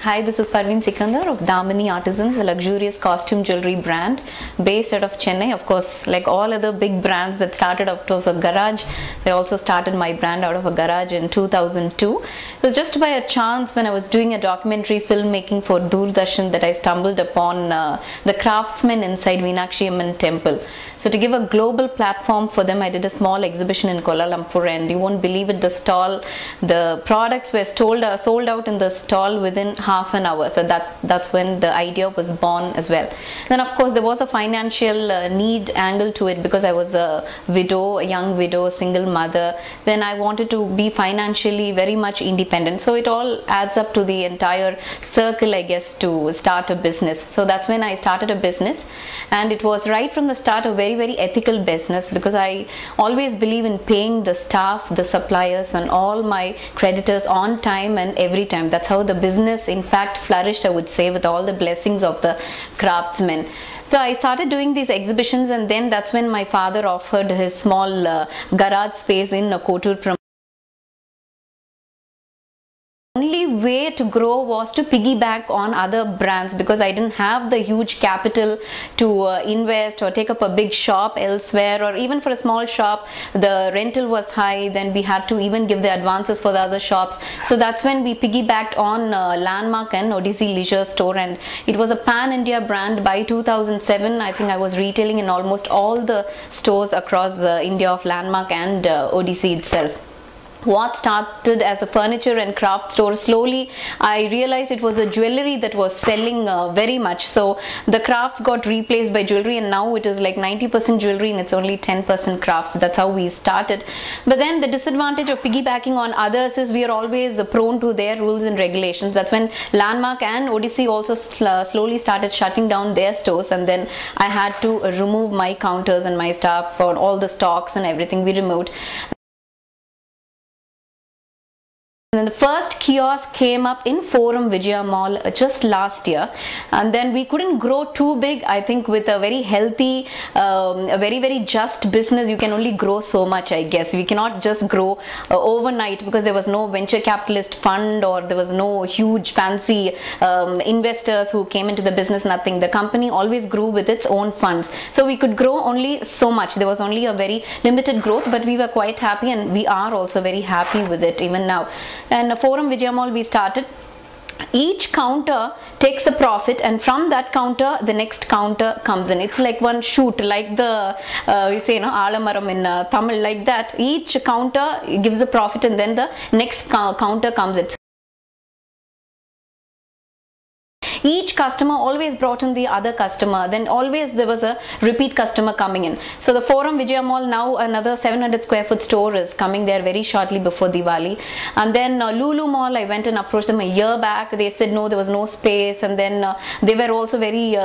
Hi, this is Parveen Sikkandar of Damini Artisans, a luxurious costume jewelry brand based out of Chennai. Of course, like all other big brands that started out of a garage, I also started my brand out of a garage in 2002. It was just by a chance when I was doing a documentary filmmaking for Doordarshan that I stumbled upon the craftsmen inside Meenakshi Amman temple. So to give a global platform for them, I did a small exhibition in Kuala Lumpur, and you won't believe it, the products were sold out in the stall within half an hour. So that's when the idea was born as well. Then of course there was a financial need angle to it, because I was a widow, a young widow, single mother. Then I wanted to be financially very much independent. So it all adds up to the entire circle, I guess, to start a business. So that's when I started a business, and it was right from the start a very ethical business, because I always believe in paying the staff, the suppliers and all my creditors on time and every time. That's how the business in fact flourished, I would say, with all the blessings of the craftsmen. So I started doing these exhibitions, and then that's when my father offered his small garage space in Kotur. Only way to grow was to piggyback on other brands, because I didn't have the huge capital to invest or take up a big shop elsewhere, or even for a small shop the rental was high. Then we had to even give the advances for the other shops. So that's when we piggybacked on Landmark and Odyssey Leisure Store, and it was a pan-India brand. By 2007 I think I was retailing in almost all the stores across India of Landmark and Odyssey itself. What started as a furniture and craft store, slowly I realized it was a jewellery that was selling very much. So the crafts got replaced by jewellery, and now it is like 90% jewellery and it's only 10% crafts. That's how we started. But then the disadvantage of piggybacking on others is we are always prone to their rules and regulations. That's when Landmark and Odyssey also slowly started shutting down their stores, and then I had to remove my counters and my staff for all the stocks and everything we removed. And the first kiosk came up in Forum Vijaya Mall just last year, and then we couldn't grow too big. I think with a very healthy, a very just business, you can only grow so much, I guess. We cannot just grow overnight, because there was no venture capitalist fund, or there was no huge fancy investors who came into the business, nothing. The company always grew with its own funds. So we could grow only so much. There was only a very limited growth, but we were quite happy, and we are also very happy with it even now. And Forum Vijaya Mall we started. Each counter takes a profit, and from that counter the next counter comes in. It's like one shoot, like the we say, Alamaram in Tamil, like that. Each counter gives a profit, and then the next counter comes in. Each customer always brought in the other customer, then always there was a repeat customer coming in. So the Forum Vijaya Mall, now another 700 square foot store is coming there very shortly before Diwali. And then Lulu Mall, I went and approached them a year back. They said no, there was no space, and then they were also very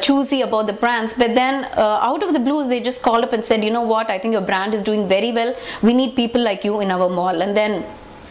choosy about the brands. But then out of the blues they just called up and said, you know what, I think your brand is doing very well, we need people like you in our mall. And then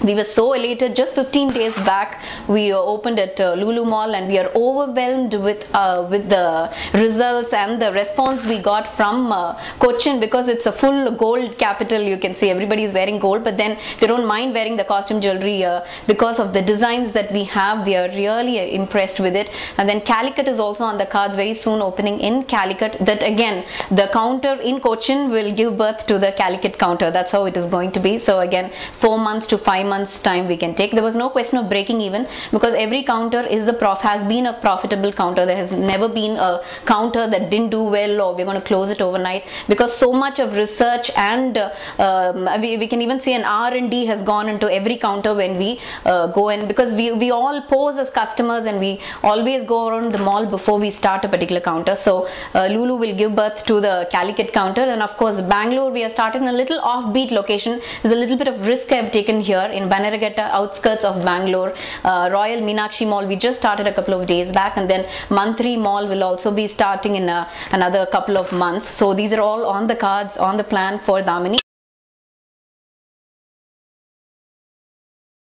we were so elated. Just 15 days back we opened at Lulu Mall, and we are overwhelmed with the results and the response we got from Cochin, because it's a full gold capital. You can see everybody is wearing gold, but then they don't mind wearing the costume jewelry because of the designs that we have. They are really impressed with it. And then Calicut is also on the cards, very soon opening in Calicut. That again, the counter in Cochin will give birth to the Calicut counter. That's how it is going to be. So again, 4 months to 5 months time we can take. There was no question of breaking even, because every counter is has been a profitable counter. There has never been a counter that didn't do well, or we're going to close it overnight, because so much of research and we can even say an R&D has gone into every counter when we go in, because we all pose as customers, and we always go around the mall before we start a particular counter. So Lulu will give birth to the Calicut counter. And of course Bangalore, we are starting in a little offbeat location. There's a little bit of risk I've taken here in Bannerghatta, outskirts of Bangalore. Royal Meenakshi Mall we just started a couple of days back, and then Mantri Mall will also be starting in another couple of months. So these are all on the cards, on the plan for Damini.